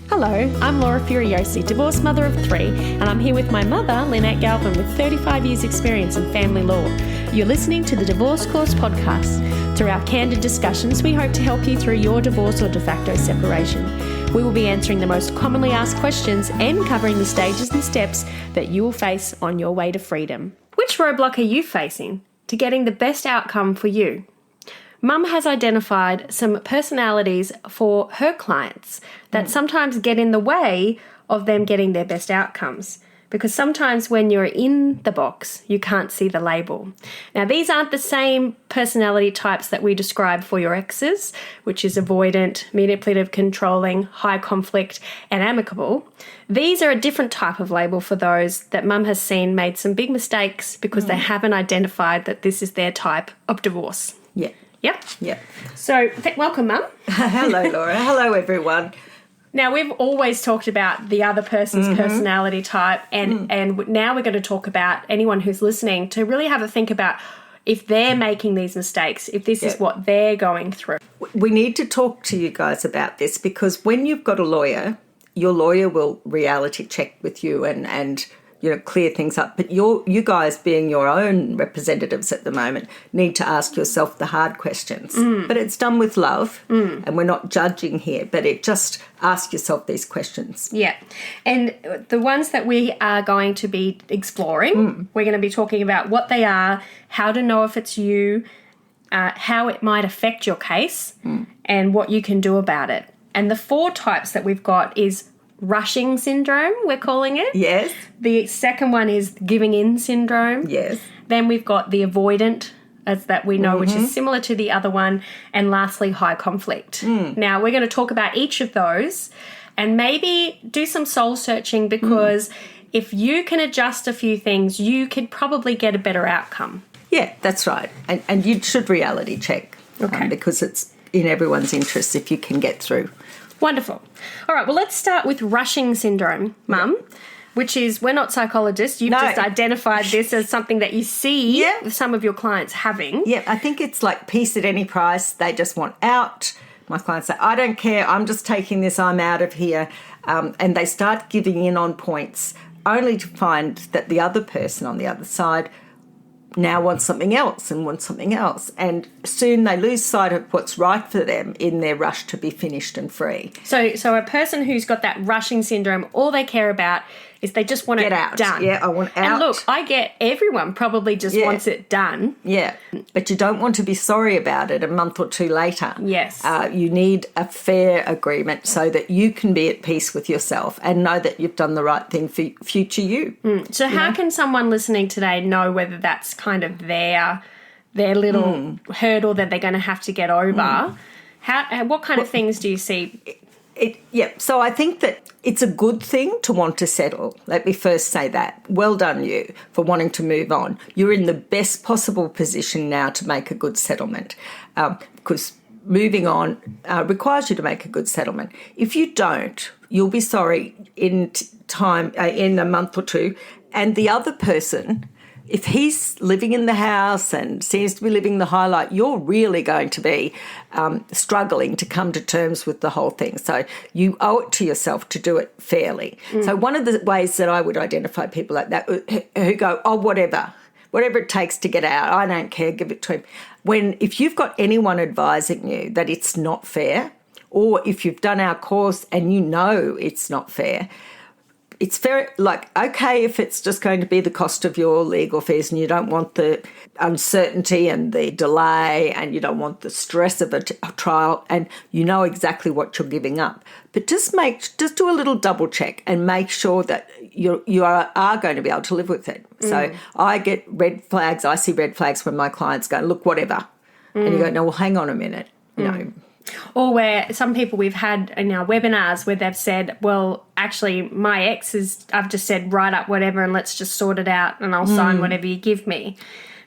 Hello, I'm Laura Furiosi, divorced mother of 3, and I'm here with my mother, Lynette Galvin, with 35 years' experience in family law. You're listening to the Divorce Course podcast. Through our candid discussions, we hope to help you through your divorce or de facto separation. We will be answering the most commonly asked questions and covering the stages and steps that you will face on your way to freedom. Which roadblock are you facing to getting the best outcome for you? Mum has identified some personalities for her clients that sometimes get in the way of them getting their best outcomes. Because sometimes when you're in the box, you can't see the label. Now, these aren't the same personality types that we describe for your exes, which is avoidant, manipulative, controlling, high conflict, and amicable. These are a different type of label for those that Mum has seen made some big mistakes because they haven't identified that this is their type of divorce. Yeah. Yep. Yeah. So, welcome, Mum. Hello, Laura. Hello, everyone. Now, we've always talked about the other person's personality type, and now we're going to talk about anyone who's listening to really have a think about if they're making these mistakes, if this is what they're going through. We need to talk to you guys about this because when you've got a lawyer, your lawyer will reality check with you and clear things up. But you guys, being your own representatives at the moment, need to ask yourself the hard questions. But it's done with love, and we're not judging here, but just ask yourself these questions. Yeah. And the ones that we are going to be exploring, we're going to be talking about what they are, how to know if it's you, how it might affect your case, and what you can do about it. And the 4 types that we've got is rushing syndrome, we're calling it. Yes. The second one is giving in syndrome. Yes. Then we've got the avoidant, as that we know, which is similar to the other one. And lastly, high conflict. Now, we're going to talk about each of those and maybe do some soul searching because if you can adjust a few things, you could probably get a better outcome. Yeah, that's right. And you should reality check because it's in everyone's interest if you can get through. Wonderful. All right, well, let's start with rushing syndrome, Mum, which is, we're not psychologists. You've just identified this as something that you see some of your clients having. Yeah, I think it's like peace at any price. They just want out. My clients say, I don't care. I'm just taking this. I'm out of here. And they start giving in on points only to find that the other person on the other side now wants something else and wants something else. And soon they lose sight of what's right for them in their rush to be finished and free. So a person who's got that rushing syndrome, all they care about is they just want Get it out. done. Yeah, I want out. And look, I get everyone probably just wants it done. Yeah, but you don't want to be sorry about it a month or 2 later. Yes. You need a fair agreement so that you can be at peace with yourself and know that you've done the right thing for future you. So how can someone listening today know whether that's kind of their little hurdle that they're going to have to get over? What kind of things do you see? So I think that it's a good thing to want to settle. Let me first say that. Well done you for wanting to move on. You're in the best possible position now to make a good settlement because moving on requires you to make a good settlement. If you don't, you'll be sorry in a month or 2, and the other person, if he's living in the house and seems to be living the high life, you're really going to be struggling to come to terms with the whole thing. So you owe it to yourself to do it fairly. So one of the ways that I would identify people like that who go, whatever it takes to get out, I don't care, give it to him. If you've got anyone advising you that it's not fair, or if you've done our course and you know it's not fair, it's very, okay if it's just going to be the cost of your legal fees and you don't want the uncertainty and the delay and you don't want the stress of a trial and you know exactly what you're giving up. But just do a little double check and make sure that you are going to be able to live with it. So I get red flags. I see red flags when my clients go, look, whatever. And you go, no, well, hang on a minute. No. Or where some people we've had in our webinars where they've said, well, actually, my ex I've just said, write up whatever and let's just sort it out and I'll sign whatever you give me.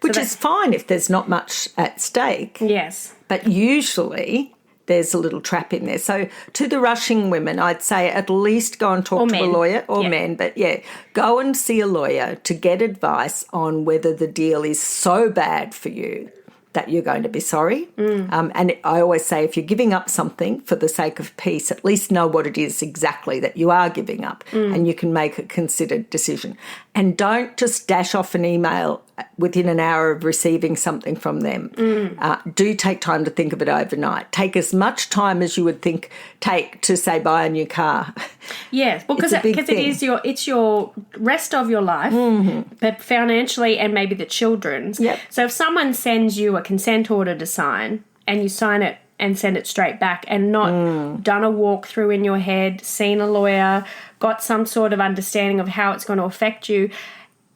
Which is fine if there's not much at stake. Yes. But usually there's a little trap in there. So to the rushing women, I'd say at least go and talk to a lawyer or men. But, go and see a lawyer to get advice on whether the deal is so bad for you that you're going to be sorry. And I always say, if you're giving up something for the sake of peace, at least know what it is exactly that you are giving up, and you can make a considered decision. And don't just dash off an email within an hour of receiving something from them. Do take time to think of it overnight. Take as much time as you would take to, say, buy a new car. Yes, because it's your rest of your life, but financially and maybe the children's. Yep. So if someone sends you a consent order to sign and you sign it and send it straight back and not done a walkthrough in your head, seen a lawyer, got some sort of understanding of how it's going to affect you,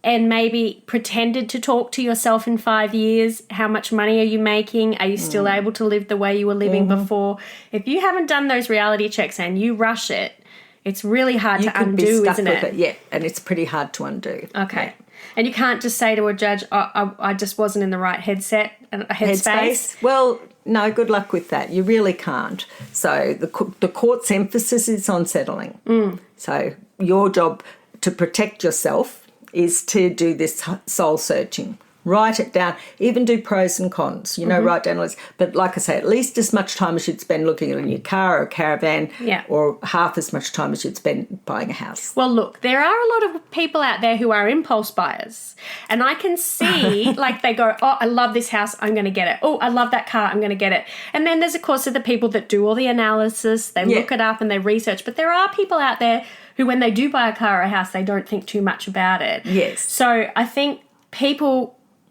and maybe pretended to talk to yourself in 5 years, how much money are you making? Are you still able to live the way you were living before? If you haven't done those reality checks and you rush it, it's really hard to undo, isn't it? Yeah, and it's pretty hard to undo. Okay. Yeah. And you can't just say to a judge, I just wasn't in the right headspace. Well, no, good luck with that. You really can't. So the court's emphasis is on settling. So your job to protect yourself is to do this soul searching. Write it down. Even do pros and cons. Write down a list. But like I say, at least as much time as you'd spend looking at a new car or a caravan, or half as much time as you'd spend buying a house. Well, look, there are a lot of people out there who are impulse buyers. And I can see, like, they go, oh, I love this house, I'm going to get it. Oh, I love that car, I'm going to get it. And then there's, of course, the people that do all the analysis, they look it up and they research. But there are people out there who, when they do buy a car or a house, they don't think too much about it. Yes. So I think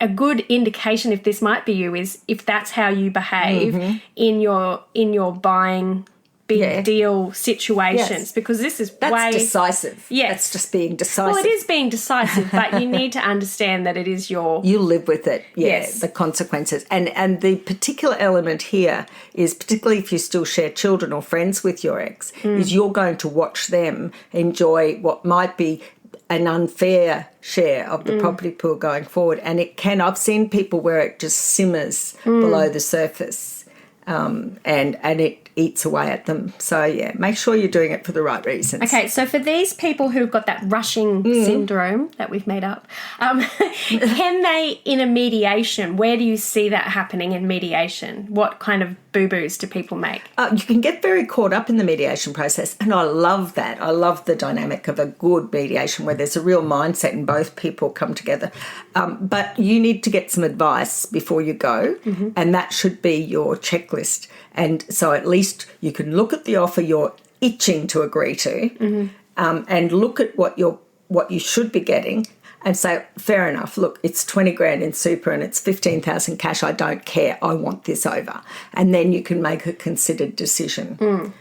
a good indication if this might be you is if that's how you behave in your buying big deal situations, because that's decisive. Yes. That's just being decisive. Well, it is being decisive, but you need to understand that it is you live with it, the consequences. And the particular element here is, particularly if you still share children or friends with your ex, is you're going to watch them enjoy what might be an unfair share of the property pool going forward. And I've seen people where it just simmers below the surface, and it eats away at them. So, make sure you're doing it for the right reasons. Okay, so for these people who've got that rushing syndrome that we've made up, can they, in a mediation, where do you see that happening in mediation? What kind of boo-boos do people make? You can get very caught up in the mediation process, and I love that. I love the dynamic of a good mediation where there's a real mindset and both people come together. But you need to get some advice before you go, and that should be your checklist. And so at least you can look at the offer you're itching to agree to, and look at what you should be getting and say, fair enough, look, it's 20 grand in super and it's 15,000 cash. I don't care. I want this over. And then you can make a considered decision.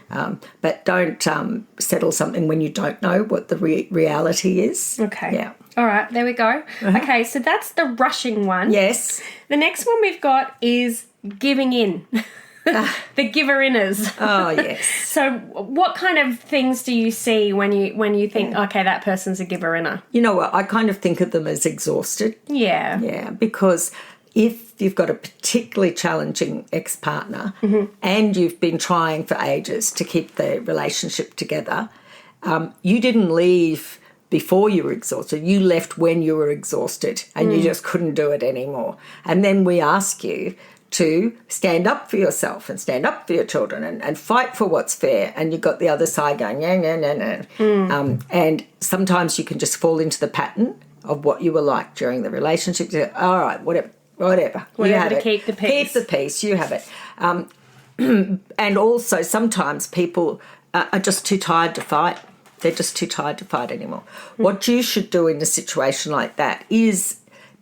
But don't settle something when you don't know what the reality is. Okay. Yeah. All right, there we go. Okay, so that's the rushing one. Yes. The next one we've got is giving in. The giver-inners. Oh, yes. So what kind of things do you see when you think, okay, that person's a giver-inner? You know what? I kind of think of them as exhausted. Yeah. Yeah, because if you've got a particularly challenging ex-partner and you've been trying for ages to keep the relationship together, you didn't leave before you were exhausted. You left when you were exhausted and you just couldn't do it anymore. And then we ask you to stand up for yourself and stand up for your children and fight for what's fair, and you've got the other side going, no. And sometimes you can just fall into the pattern of what you were like during the relationship. All right, whatever. You have to it. Keep the peace. Keep the peace, you have it. And also sometimes people are just too tired to fight. They're just too tired to fight anymore. What you should do in a situation like that is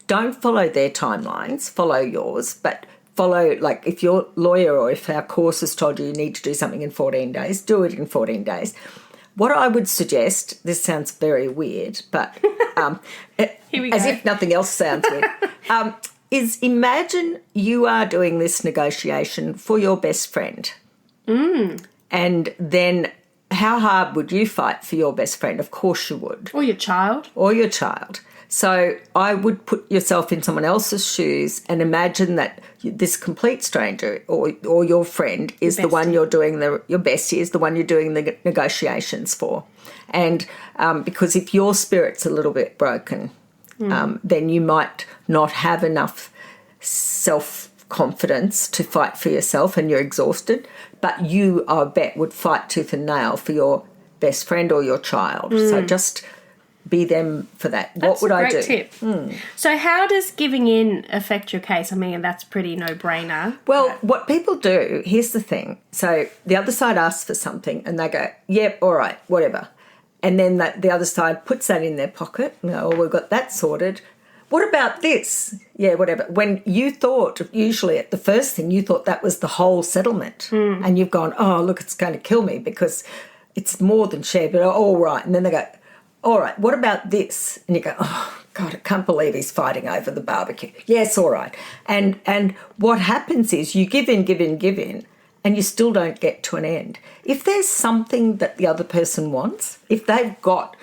don't follow their timelines, follow yours, but follow, like if your lawyer or if our course has told you need to do something in 14 days, do it in 14 days. What I would suggest, this sounds very weird, but as if nothing else sounds weird, is imagine you are doing this negotiation for your best friend. And then how hard would you fight for your best friend? Of course you would. Or your child. So I would put yourself in someone else's shoes and imagine that this complete stranger or your friend is the one you're doing your bestie is the one you're doing the negotiations for. And because if your spirit's a little bit broken, then you might not have enough self confidence to fight for yourself and you're exhausted, but you, I bet, would fight tooth and nail for your best friend or your child. So just be them for that. That's what would a great I do? tip. So how does giving in affect your case? I mean, that's pretty no-brainer. Well, what people do, here's the thing. So the other side asks for something and they go, yep, all right, whatever. And then the other side puts that in their pocket. Oh, we've got that sorted. What about this? Yeah, whatever. When you thought, usually at the first thing, you thought that was the whole settlement. And you've gone, oh, look, it's going to kill me because it's more than shared, but all right. And then they go, all right, what about this? And you go, oh, God, I can't believe he's fighting over the barbecue. Yes, all right. And what happens is you give in, and you still don't get to an end. If there's something that the other person wants, if they've got,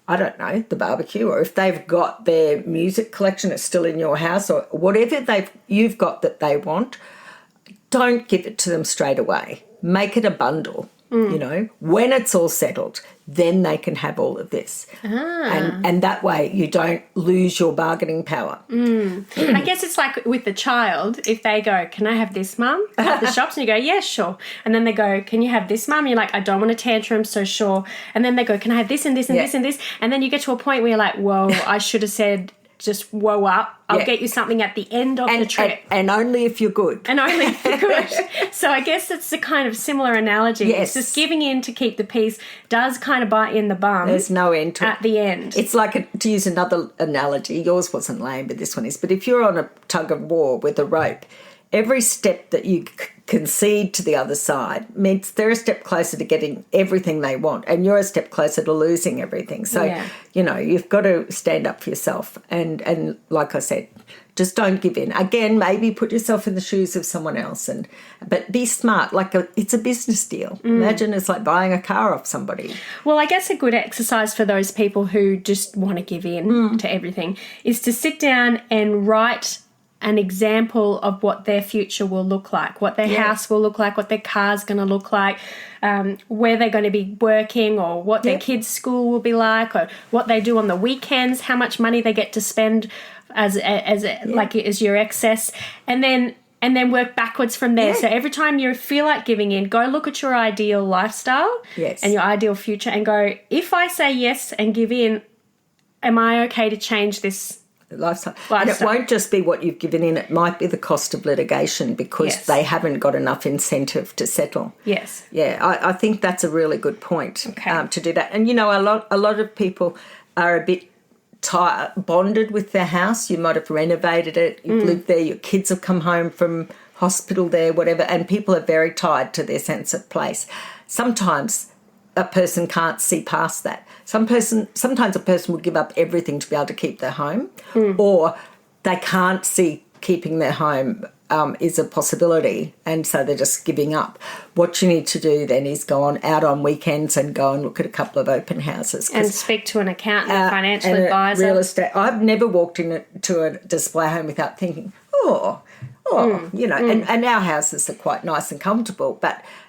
I don't know, the barbecue, or if they've got their music collection that's still in your house, or whatever you've got that they want, don't give it to them straight away. Make it a bundle, you know. When it's all settled, then they can have all of this. And that way you don't lose your bargaining power. I guess it's like with the child, if they go, can I have this, Mum? At the shops, and you go, yeah, sure. And then they go, can you have this, Mum? And you're like, I don't want a tantrum, so sure. And then they go, can I have this and this and this and this? And then you get to a point where you're like, whoa, I should have said, just whoa up. I'll get you something at the end of the trip. And only if you're good. And only if you're good. So I guess it's a kind of similar analogy. Yes. It's just giving in to keep the peace does kind of bite in the bum. There's no end to it. At the end. It's like, to use another analogy, yours wasn't lame, but this one is, but if you're on a tug of war with a rope, every step that you concede to the other side means they're a step closer to getting everything they want and you're a step closer to losing everything. So, you know, you've got to stand up for yourself and like I said, just don't give in. Again, maybe put yourself in the shoes of someone else, but be smart. Like it's a business deal. Imagine it's like buying a car off somebody. Well, I guess a good exercise for those people who just want to give in to everything is to sit down and write an example of what their future will look like, what their house will look like, what their car's going to look like, where they're going to be working, or what their kids' school will be like, or what they do on the weekends, how much money they get to spend as your excess, and then work backwards from there. So every time you feel like giving in, go look at your ideal lifestyle and your ideal future and go, if I say yes and give in, am I okay to change this lifestyle? And it won't just be what you've given in, it might be the cost of litigation because they haven't got enough incentive to settle. Yes. Yeah, I think that's a really good point to do that. And, you know, a lot of people are a bit bonded with their house. You might have renovated it, you've lived there, your kids have come home from hospital there, whatever, and people are very tied to their sense of place. Sometimes a person can't see past that. Sometimes a person will give up everything to be able to keep their home, or they can't see keeping their home is a possibility, and so they're just giving up. What you need to do then is go out on weekends and go and look at a couple of open houses. And speak to an accountant, a financial advisor. Real estate. I've never walked into a display home without thinking, you know, and our houses are quite nice and comfortable,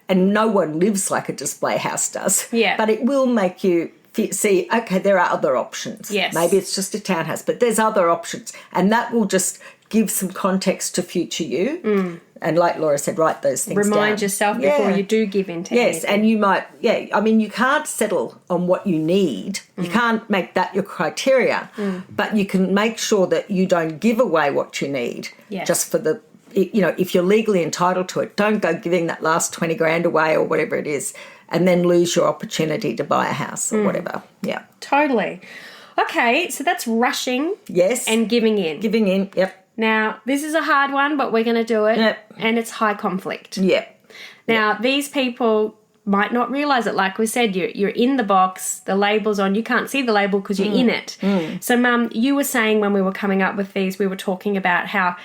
and no one lives like a display house does. Yeah. But it will make you see, okay, there are other options. Yes. Maybe it's just a townhouse, but there's other options. And that will just give some context to future you. And like Laura said, write those things down. Remind yourself before you do give in to anything. And you might, I mean, you can't settle on what you need. You can't make that your criteria, but you can make sure that you don't give away what you need just for the, you know, if you're legally entitled to it, don't go giving that last 20 grand away or whatever it is, and then lose your opportunity to buy a house or whatever. Yeah. Totally. Okay, so that's rushing. Yes. And giving in. Giving in, yep. Now, this is a hard one, but we're going to do it. Yep. And it's high conflict. Yep. Now, these people might not realise it. Like we said, you're in the box, the label's on. You can't see the label because you're in it. So, Mum, you were saying when we were coming up with these, we were talking about how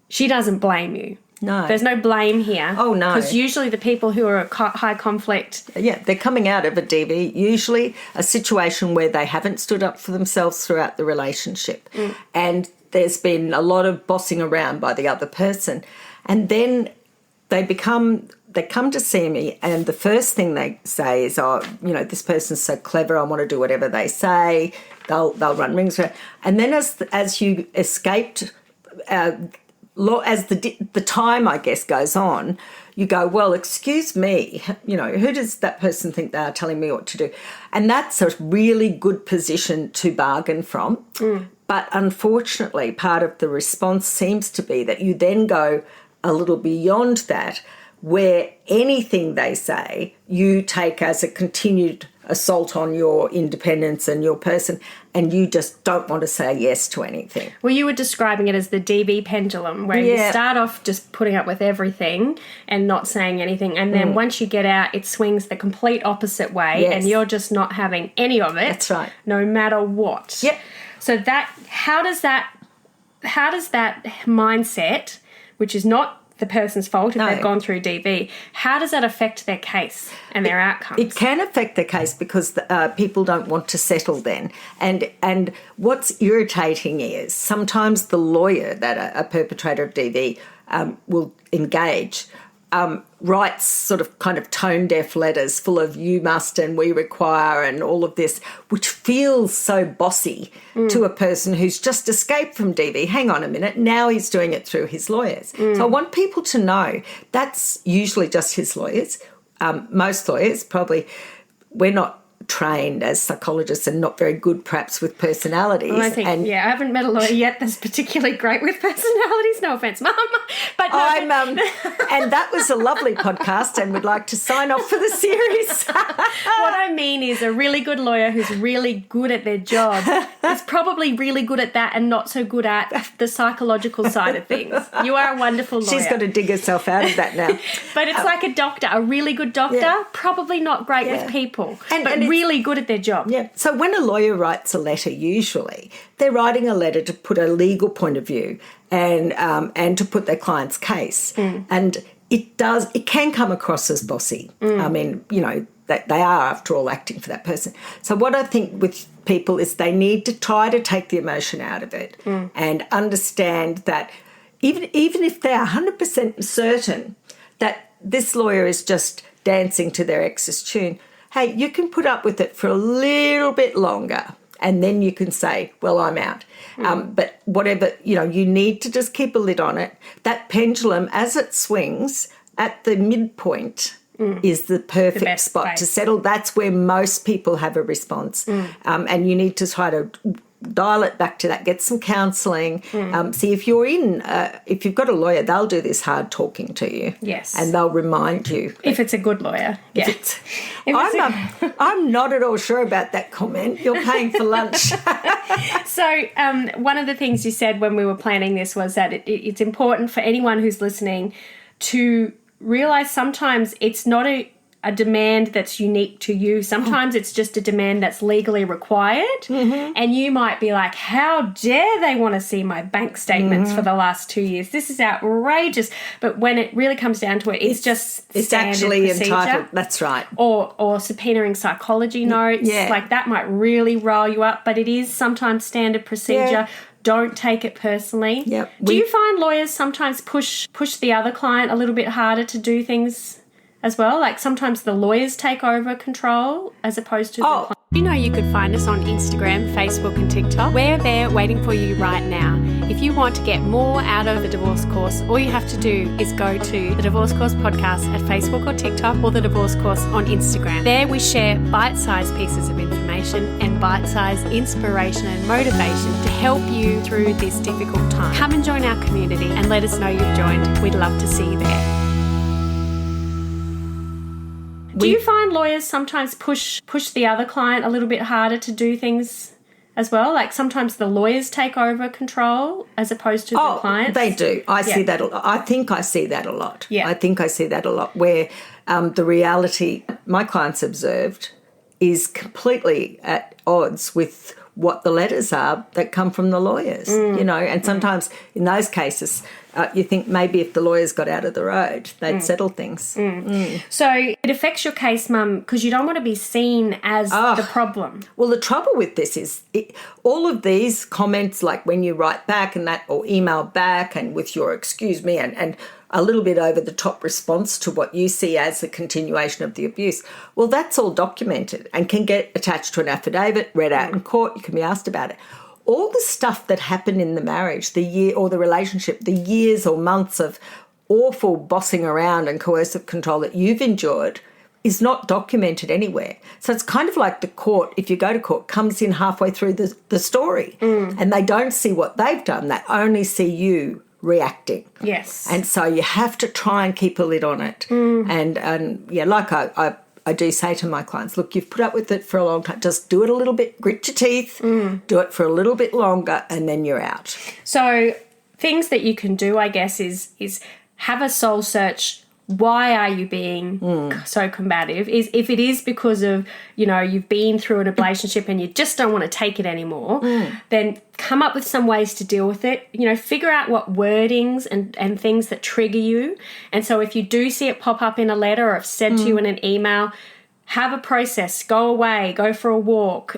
she doesn't blame you. No. There's no blame here. Oh, no. Because usually the people who are high conflict... Yeah, they're coming out of a DV, usually a situation where they haven't stood up for themselves throughout the relationship. And there's been a lot of bossing around by the other person. And then they come to see me, and the first thing they say is, oh, you know, this person's so clever, I want to do whatever they say. They'll run rings around. And then as you escaped... as the time, I guess, goes on, you go, well, excuse me, who does that person think they are telling me what to do? And that's a really good position to bargain from. But unfortunately, part of the response seems to be that you then go a little beyond that, where anything they say you take as a continued assault on your independence and your person, and you just don't want to say yes to anything. Well, you were describing it as the DB pendulum, where you start off just putting up with everything and not saying anything, and then once you get out, it swings the complete opposite way, and you're just not having any of it. That's right. No matter what. Yep. So how does that mindset, which is not the person's fault if they've gone through DB, how does that affect their case and their outcomes? It can affect their case because people don't want to settle then. And what's irritating is sometimes the lawyer that a perpetrator of DB will engage writes sort of kind of tone-deaf letters full of you must and we require and all of this, which feels so bossy to a person who's just escaped from DV. Hang on a minute, now he's doing it through his lawyers. So I want people to know that's usually just his lawyers. Most lawyers probably, we're not trained as psychologists and not very good perhaps with personalities. Well, I haven't met a lawyer yet that's particularly great with personalities. No offence, Mum. But no, and that was a lovely podcast and would like to sign off for the series. What I mean is a really good lawyer who's really good at their job is probably really good at that and not so good at the psychological side of things. You are a wonderful lawyer. She's got to dig herself out of that now. But it's like a doctor, a really good doctor, probably not great with people, but really good at their job. Yeah. So when a lawyer writes a letter, usually they're writing a letter to put a legal point of view and to put their client's case. And it can come across as bossy. I mean, that they are, after all, acting for that person. So what I think with people is they need to try to take the emotion out of it and understand that even if they're 100% certain that this lawyer is just dancing to their ex's tune, hey, you can put up with it for a little bit longer and then you can say, well, I'm out. But whatever, you need to just keep a lid on it. That pendulum, as it swings at the midpoint, is the perfect spot to settle. That's where most people have a response. And you need to try to dial it back to that, get some counselling. See, if you've got a lawyer, they'll do this hard talking to you. Yes. And they'll remind you. If it's a good lawyer. Yeah. I'm not at all sure about that comment. You're paying for lunch. So one of the things you said when we were planning this was that it's important for anyone who's listening to realise sometimes it's not a demand that's unique to you. Sometimes it's just a demand that's legally required. And you might be like, how dare they want to see my bank statements for the last 2 years? This is outrageous. But when it really comes down to it, it's just it's standard actually procedure. Entitled. That's right. Or subpoenaing psychology notes. Like that might really rile you up, but it is sometimes standard procedure. Don't take it personally. Yep. Do you find lawyers sometimes push the other client a little bit harder to do things as well? Like sometimes the lawyers take over control as opposed to the client. You could find us on Instagram, Facebook and TikTok. We're there waiting for you right now. If you want to get more out of the Divorce Course, all you have to do is go to the Divorce Course podcast at Facebook or TikTok or the Divorce Course on Instagram. There we share bite-sized pieces of information and bite-sized inspiration and motivation to help you through this difficult time. Come and join our community and let us know you've joined. We'd love to see you there. Do you find lawyers sometimes push the other client a little bit harder to do things as well? Like sometimes the lawyers take over control as opposed to the clients? They do. I see that a lot. I think I see that a lot. Yeah. I think I see that a lot where the reality my clients observed is completely at odds with what the letters are that come from the lawyers, and sometimes in those cases you think maybe if the lawyers got out of the road, they'd settle things. So it affects your case, Mum, because you don't want to be seen as the problem. Well, the trouble with this is all of these comments, like when you write back and that, or email back and with your excuse me and a little bit over the top response to what you see as the continuation of the abuse, well, that's all documented and can get attached to an affidavit, read out in court, you can be asked about it. all the stuff that happened in the marriage, the year or the relationship, the years or months of awful bossing around and coercive control that you've endured is not documented anywhere. So it's kind of like the court, if you go to court, comes in halfway through the story and they don't see what they've done. They only see you reacting. Yes. And so you have to try and keep a lid on it. And yeah, like I do say to my clients, look, you've put up with it for a long time. Just do it a little bit, grit your teeth, do it for a little bit longer, and then you're out. So things that you can do, I guess, is have a soul search. Why are you being so combative? Is if it is because of, you've been through a relationship and you just don't want to take it anymore, then come up with some ways to deal with it. Figure out what wordings and things that trigger you. And so if you do see it pop up in a letter or if said to you in an email, have a process, go away, go for a walk,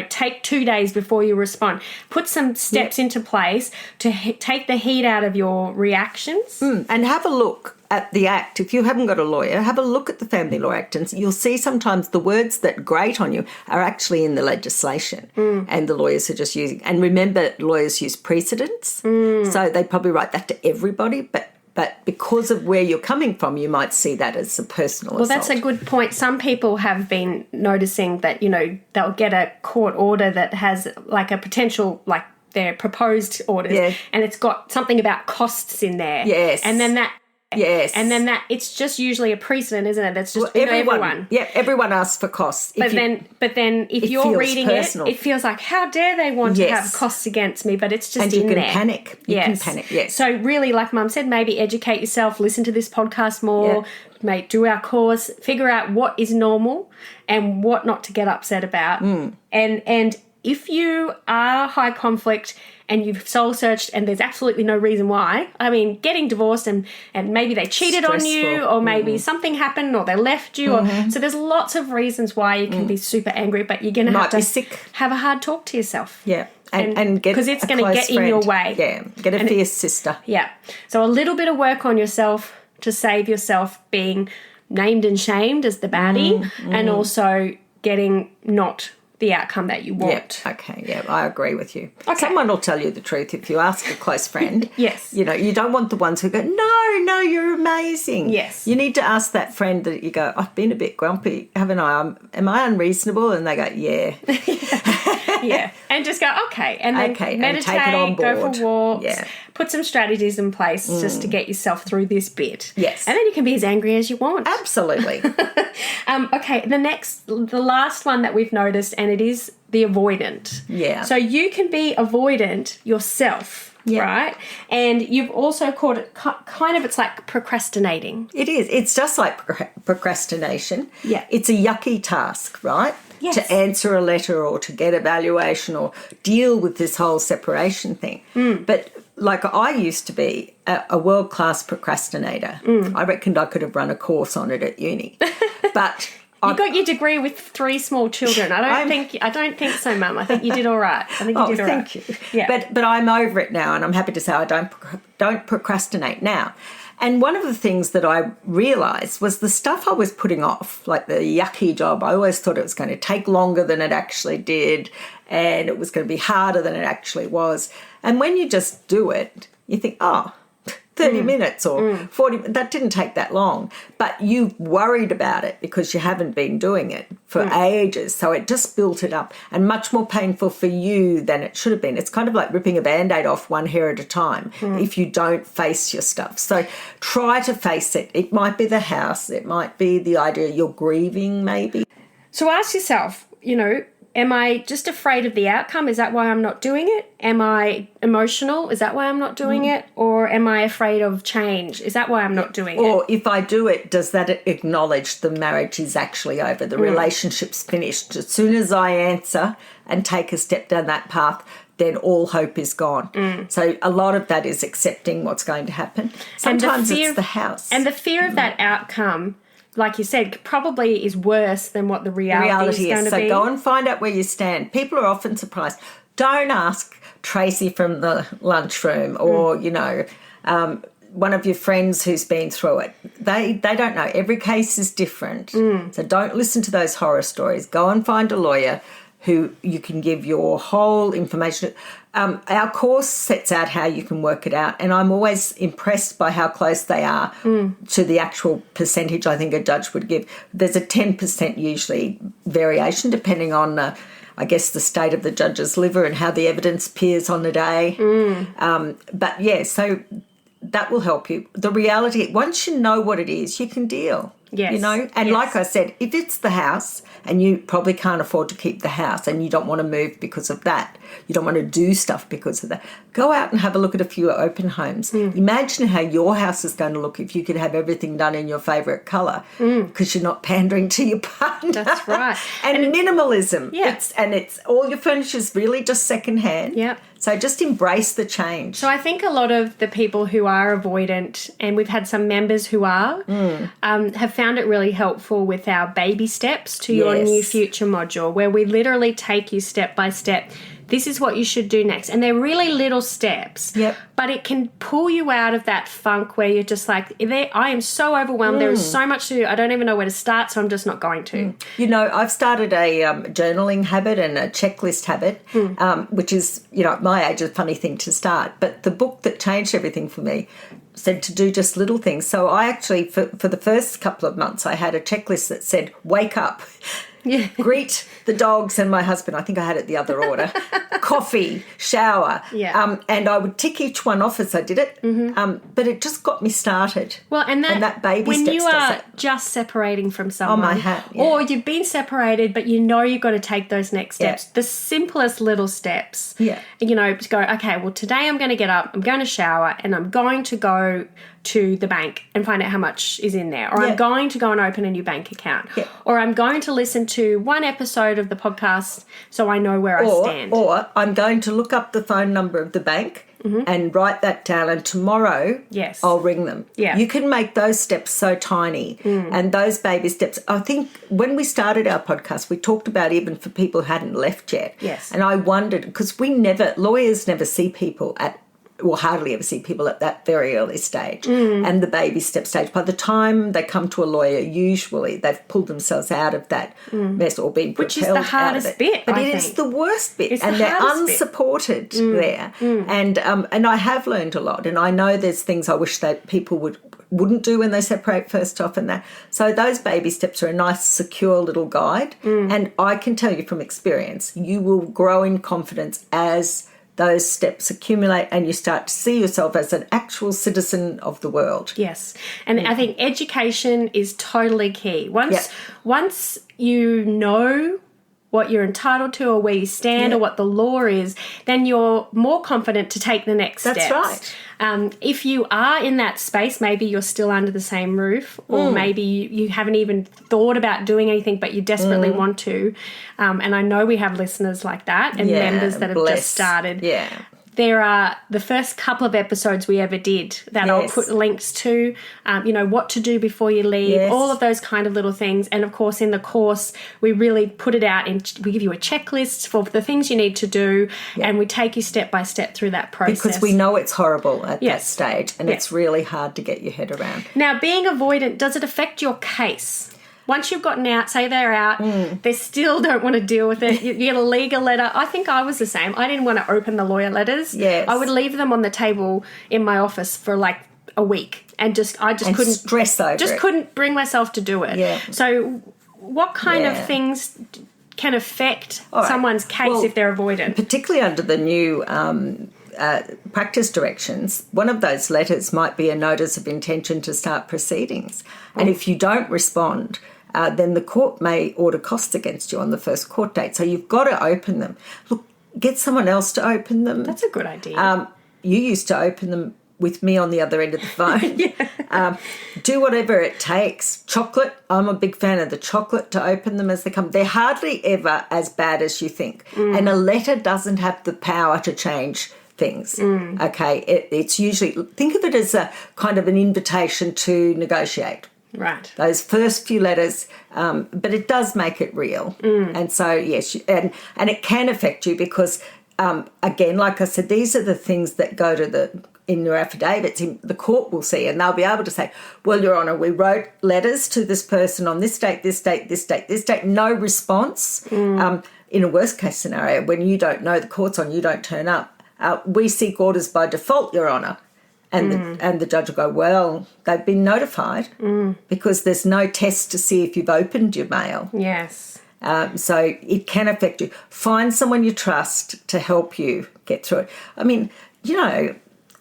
take 2 days before you respond. Put some steps into place to take the heat out of your reactions. And have a look at the Act. If you haven't got a lawyer, have a look at the Family Law Act and you'll see sometimes the words that grate on you are actually in the legislation and the lawyers are just using. And remember, lawyers use precedents, so they probably write that to everybody, but because of where you're coming from, you might see that as a personal assault. Well, that's a good point. Some people have been noticing that, they'll get a court order that has like a potential, like their proposed orders, and it's got something about costs in there. Yes. And then that... Yes. And then it's just usually a precedent, isn't it? That's just everyone. Yeah, everyone asks for costs. But then if you're reading personal. It feels like, how dare they want to have costs against me? But it's just in there. And you can panic. You can panic, yes. So really, like Mum said, maybe educate yourself, listen to this podcast more, do our course, figure out what is normal and what not to get upset about. And if you are high conflict and you've soul searched and there's absolutely no reason why, I mean, getting divorced and maybe they cheated on you or maybe something happened or they left you. So there's lots of reasons why you can be super angry, but you're going to have to have a hard talk to yourself. Yeah. And get because it's going to get in your way. Yeah. Get a fierce sister. Yeah. So a little bit of work on yourself to save yourself being named and shamed as the baddie and also getting not the outcome that you want. Yeah, okay, yeah, I agree with you. Okay. Someone will tell you the truth if you ask a close friend. Yes. You don't want the ones who go, no, you're amazing. Yes. You need to ask that friend that you go, I've been a bit grumpy, haven't I? Am I unreasonable? And they go, yeah. Yeah. And just go, okay. And then meditate, and take it on board. Go for walks, put some strategies in place just to get yourself through this bit. Yes. And then you can be as angry as you want. Absolutely. Okay, the last one that we've noticed, and it is the avoidant. Yeah. So you can be avoidant yourself, right? And you've also called it it's like procrastinating. It is. It's just like procrastination. Yeah. It's a yucky task, right? Yes. To answer a letter or to get a valuation or deal with this whole separation thing. But like I used to be a world-class procrastinator. I reckoned I could have run a course on it at uni. But you got your degree with 3 small children. I don't think so, Mum. I think you did all right. I think you did all right. Thank you. Yeah. But I'm over it now, and I'm happy to say I don't procrastinate now. And one of the things that I realised was the stuff I was putting off, like the yucky job. I always thought it was going to take longer than it actually did, and it was going to be harder than it actually was. And when you just do it, you think, 30 minutes or 40, that didn't take that long. But you worried about it because you haven't been doing it for ages. So it just built it up and much more painful for you than it should have been. It's kind of like ripping a Band-Aid off one hair at a time if you don't face your stuff. So try to face it. It might be the house. It might be the idea you're grieving maybe. So ask yourself, am I just afraid of the outcome? Is that why I'm not doing it? Am I emotional? Is that why I'm not doing it? Or am I afraid of change? Is that why I'm not doing it? Or if I do it, does that acknowledge the marriage is actually over, the relationship's finished? As soon as I answer and take a step down that path, then all hope is gone. So a lot of that is accepting what's going to happen. Sometimes it's the house. And the fear of that outcome, like you said, probably is worse than what the reality is going to be. So go and find out where you stand. People are often surprised. Don't ask Tracy from the lunchroom or, one of your friends who's been through it. They don't know. Every case is different. So don't listen to those horror stories. Go and find a lawyer. who you can give your whole information. Our course sets out how you can work it out, and I'm always impressed by how close they are to the actual percentage I think a judge would give. There's a 10% usually variation depending on, I guess, the state of the judge's liver and how the evidence appears on the day. But, yeah, so that will help you. The reality, once you know what it is, you can deal. Yes. You know, and like I said, if it's the house and you probably can't afford to keep the house and you don't want to move because of that, you don't want to do stuff because of that, go out and have a look at a few open homes. Imagine how your house is going to look if you could have everything done in your favourite colour because you're not pandering to your partner. That's right. and minimalism. Yeah. It's all your furniture's really just second-hand. Yeah. So just embrace the change. So I think a lot of the people who are avoidant, and we've had some members who are, have found it really helpful with our baby steps to your new future module, where we literally take you step by step. This is what you should do next. And they're really little steps. Yep. But it can pull you out of that funk where you're just like, I am so overwhelmed. There is so much to do. I don't even know where to start, so I'm just not going to. You know, I've started a journaling habit and a checklist habit, which is, you know, at my age, a funny thing to start. But the book that changed everything for me said to do just little things. So I actually, for the first couple of months, I had a checklist that said, wake up. Yeah. Greet the dogs and my husband. I think I had it the other order. Coffee, shower. Yeah. And I would tick each one off as I did it. But it just got me started. Well, and that baby when steps you does are it. just separating from someone, my hat, yeah. or you've been separated, but you know you've got to take those next steps. Yeah. The simplest little steps. Yeah. You know, to go, okay, well, today I'm going to get up, I'm going to shower, and I'm going to go to the bank and find out how much is in there, or I'm going to go and open a new bank account, or I'm going to listen to one episode of the podcast so I know where I stand. Or I'm going to look up the phone number of the bank and write that down, and tomorrow I'll ring them. Yeah. You can make those steps so tiny, and those baby steps. I think when we started our podcast, we talked about even for people who hadn't left yet. Yes. And I wondered, because lawyers never see people hardly ever see people at that very early stage and the baby step stage. By the time they come to a lawyer, usually they've pulled themselves out of that mess or been propelled Which is the hardest bit, But I it is think. the worst bit, It's and the they're hardest unsupported there. And I have learned a lot, and I know there's things I wish that people wouldn't do when they separate first off and that. So those baby steps are a nice, secure little guide. And I can tell you from experience, you will grow in confidence as those steps accumulate and you start to see yourself as an actual citizen of the world. Yes. And I think education is totally key. Once you know what you're entitled to or where you stand or what the law is, then you're more confident to take the next steps. That's right. If you are in that space, maybe you're still under the same roof, or maybe you haven't even thought about doing anything, but you desperately want to. And I know we have listeners like that and members that have just started. Yeah. There are the first couple of episodes we ever did that I'll put links to, what to do before you leave, all of those kind of little things. And, of course, in the course, we really put it out and we give you a checklist for the things you need to do and we take you step by step through that process. Because we know it's horrible at that stage and it's really hard to get your head around. Now, being avoidant, does it affect your case? Once you've gotten out, say they're out, they still don't want to deal with it. You get a legal letter. I think I was the same. I didn't want to open the lawyer letters. Yes. I would leave them on the table in my office for like a week and I just couldn't stress over it. Couldn't bring myself to do it. Yeah. So what kind of things can affect someone's case if they're avoidant? Particularly under the new practice directions, one of those letters might be a notice of intention to start proceedings. And if you don't respond, then the court may order costs against you on the first court date. So you've got to open them. Look, get someone else to open them. That's a good idea. You used to open them with me on the other end of the phone. Do whatever it takes. Chocolate, I'm a big fan of the chocolate to open them as they come. They're hardly ever as bad as you think. And a letter doesn't have the power to change things. Okay, it's usually, think of it as a kind of an invitation to negotiate. Right. Those first few letters, but it does make it real. And so, yes, and it can affect you because, again, like I said, these are the things that go to in your affidavits, the court will see, and they'll be able to say, well, Your Honour, we wrote letters to this person on this date, this date, this date, this date, no response. in a worst case scenario, when you don't know, the court's on, you don't turn up, we seek orders by default, Your Honour. And the judge will go, well, they've been notified because there's no test to see if you've opened your mail. Yes. So it can affect you. Find someone you trust to help you get through it. I mean, you know,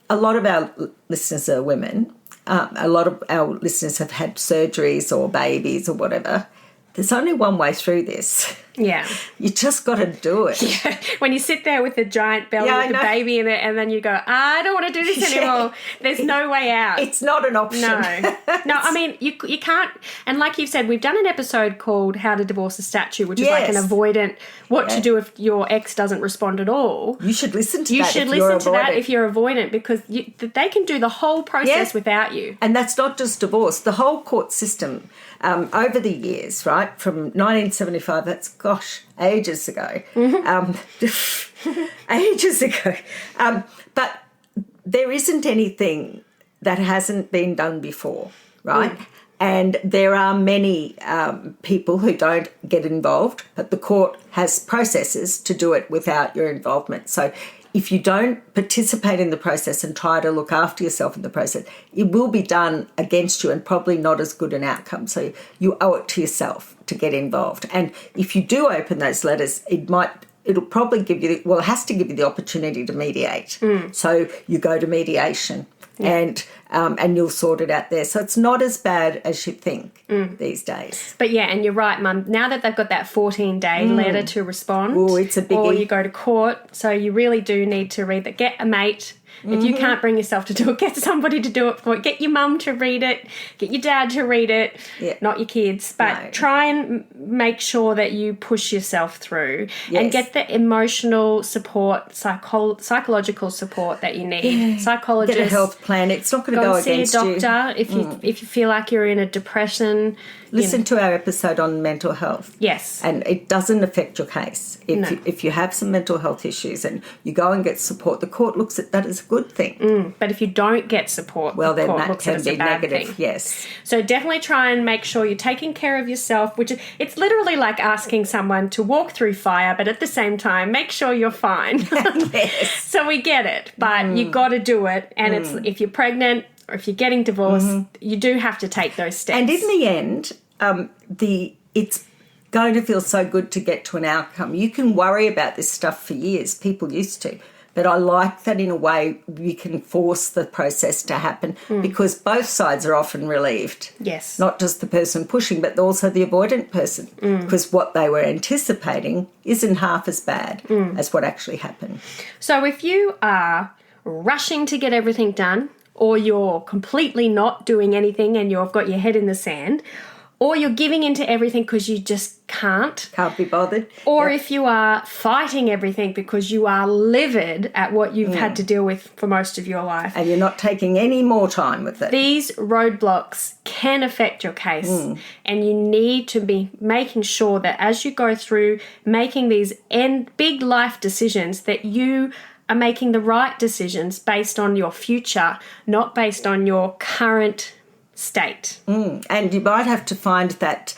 a lot of our listeners are women. A lot of our listeners have had surgeries or babies or whatever. There's only one way through this. Yeah. You just got to do it. Yeah. When you sit there with the giant belly with the baby in it and then you go, I don't want to do this anymore. There's no way out. It's not an option. No. I mean, you can't. And like you've said, we've done an episode called How to Divorce a Statue, which is like an avoidant, what to do if your ex doesn't respond at all. You should listen to that. You should listen to that if you're avoidant, because they can do the whole process without you. And that's not just divorce. The whole court system over the years, right, from 1975, that's, gosh, ages ago. Ages ago. But there isn't anything that hasn't been done before, right? And there are many people who don't get involved, but the court has processes to do it without your involvement. So if you don't participate in the process and try to look after yourself in the process, it will be done against you and probably not as good an outcome. So you owe it to yourself to get involved. And if you do open those letters, it'll probably give you, it has to give you the opportunity to mediate. So you go to mediation. And you'll sort it out there. So it's not as bad as you think these days. But yeah, and you're right, Mum. Now that they've got that 14-day letter to respond, it's a biggie. Or you go to court, so you really do need to read that. Get a mate. If you can't bring yourself to do it, get somebody to do it for you. Get your mum to read it. Get your dad to read it. Not your kids. But try and make sure that you push yourself through and get the emotional support, psychological support that you need. Psychologist. Get a health plan. It's not going to go against you. Go see a doctor if you feel like you're in a depression. Listen to our episode on mental health. Yes. And it doesn't affect your case. If you have some mental health issues and you go and get support, the court looks at that as a good thing. But if you don't get support, well, the then court that looks at it can as be a bad negative. thing. Yes. So definitely try and make sure you're taking care of yourself, which it's literally like asking someone to walk through fire, but at the same time, make sure you're fine. Yes. So we get it, but you got to do it. And it's if you're pregnant or if you're getting divorced, you do have to take those steps. And in the end, it's going to feel so good to get to an outcome. You can worry about this stuff for years. People used to. But I like that in a way we can force the process to happen because both sides are often relieved. Yes. Not just the person pushing, but also the avoidant person because what they were anticipating isn't half as bad as what actually happened. So if you are rushing to get everything done, or you're completely not doing anything and you've got your head in the sand, or you're giving into everything because you just can't be bothered, or if you are fighting everything because you are livid at what you've had to deal with for most of your life, and you're not taking any more time with it, these roadblocks can affect your case. And you need to be making sure that as you go through making these big life decisions, that you are making the right decisions based on your future, not based on your current state. And you might have to find that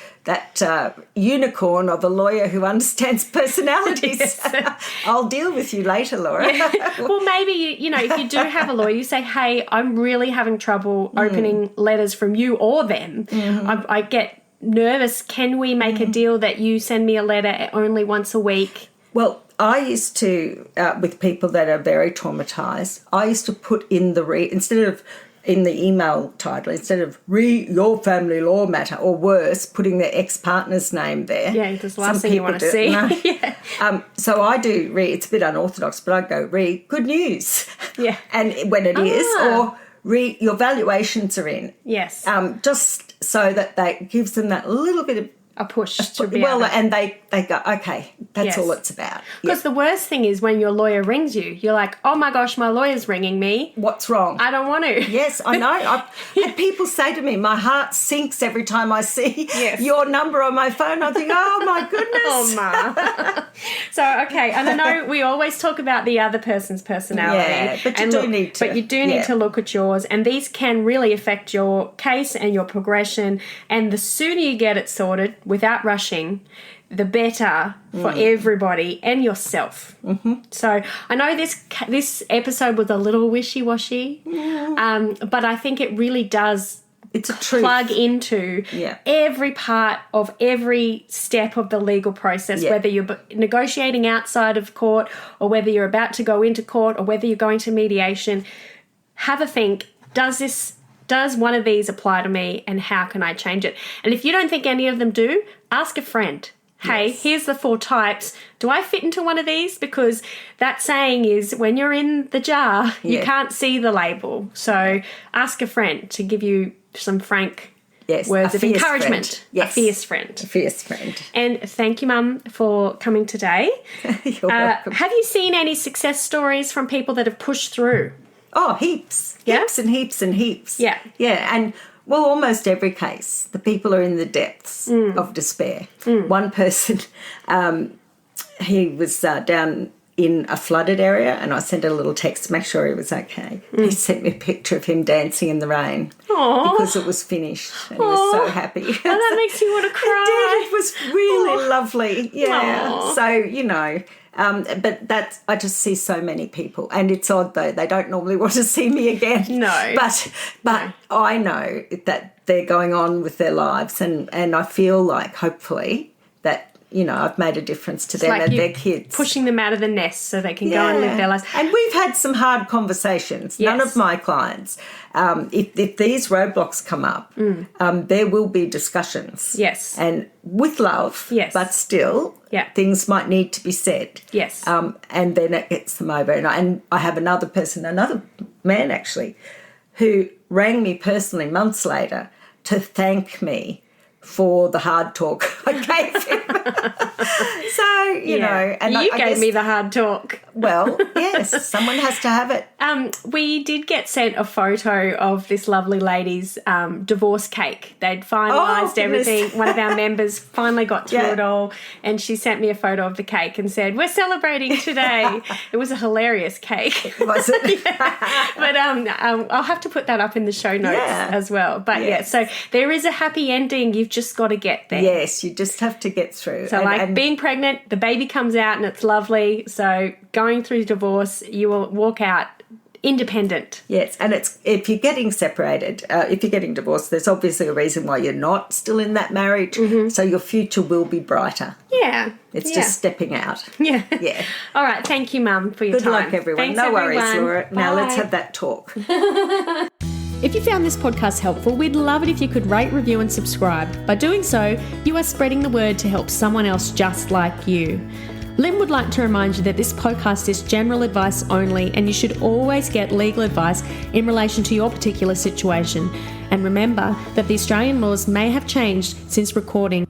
unicorn of a lawyer who understands personalities. Yes. I'll deal with you later, Laura. Yeah. Well, maybe, if you do have a lawyer, you say, hey, I'm really having trouble opening letters from you or them. I get nervous. Can we make a deal that you send me a letter only once a week? Well, I used to, with people that are very traumatised, I used to put in instead of in the email title, instead of your family law matter, or worse, putting their ex-partner's name there. Yeah, that's the last thing you want to see. No. So I do it's a bit unorthodox, but I go, good news. Yeah. And when it is, or your valuations are in. Yes. Just so that gives them that little bit of a push to be and they go, okay, that's all it's about. Because the worst thing is when your lawyer rings you, you're like, oh my gosh, my lawyer's ringing me. What's wrong? I don't want to. Yes, I know. I've had people say to me, my heart sinks every time I see your number on my phone. I think, oh my goodness. Oh, Ma. So, okay, and I know we always talk about the other person's personality. Yeah, but you do need to look at yours, and these can really affect your case and your progression, and the sooner you get it sorted without rushing, the better for everybody and yourself. So I know this episode was a little wishy-washy, but I think it really does It's a truth. plug into every part of every step of the legal process, whether you're negotiating outside of court or whether you're about to go into court or whether you're going to mediation. Have a think, does one of these apply to me and how can I change it? And if you don't think any of them do, ask a friend. Hey, here's the 4 types. Do I fit into one of these? Because that saying is when you're in the jar, you can't see the label. So ask a friend to give you some frank words of encouragement. Yes. A fierce friend. A fierce friend. And thank you, Mum, for coming today. You're welcome. Have you seen any success stories from people that have pushed through? Oh, heaps. Yeah? Heaps and heaps and heaps. Yeah. Yeah, and well, almost every case, the people are in the depths of despair. One person, he was down in a flooded area and I sent a little text to make sure he was okay. He sent me a picture of him dancing in the rain because it was finished and he was so happy. Oh, that makes you want to cry. It was really lovely. Yeah. So, you know... but I just see so many people, and it's odd though, they don't normally want to see me again. No. But I know that they're going on with their lives, and I feel like hopefully that, you know, I've made a difference to them and their kids. Pushing them out of the nest so they can go and live their lives. And we've had some hard conversations. None of my clients, if these roadblocks come up, there will be discussions. Yes. And with love, but still, things might need to be said. Yes. And then it gets them over. And I have another man actually, who rang me personally months later to thank me for the hard talk I gave him. So, you know. And you I gave guess, me the hard talk. Well, yes, someone has to have it. We did get sent a photo of this lovely lady's divorce cake. They'd finalised everything. One of our members finally got through it all, and she sent me a photo of the cake and said, "We're celebrating today." It was a hilarious cake. Was it? But I'll have to put that up in the show notes as well. But so there is a happy ending. You've just got to get there. Yes, you just have to get through. So and being pregnant, the baby comes out and it's lovely. So going through divorce, you will walk out independent. Yes, and it's if you're getting separated, if you're getting divorced, there's obviously a reason why you're not still in that marriage. So your future will be brighter. Yeah. It's just stepping out. Yeah. Yeah. All right. Thank you, Mum, for your Good time. luck, everyone. Thanks, no worries, everyone. Laura. Now Bye. let's have that talk. If you found this podcast helpful, we'd love it if you could rate, review and subscribe. By doing so, you are spreading the word to help someone else just like you. Lynn would like to remind you that this podcast is general advice only and you should always get legal advice in relation to your particular situation. And remember that the Australian laws may have changed since recording.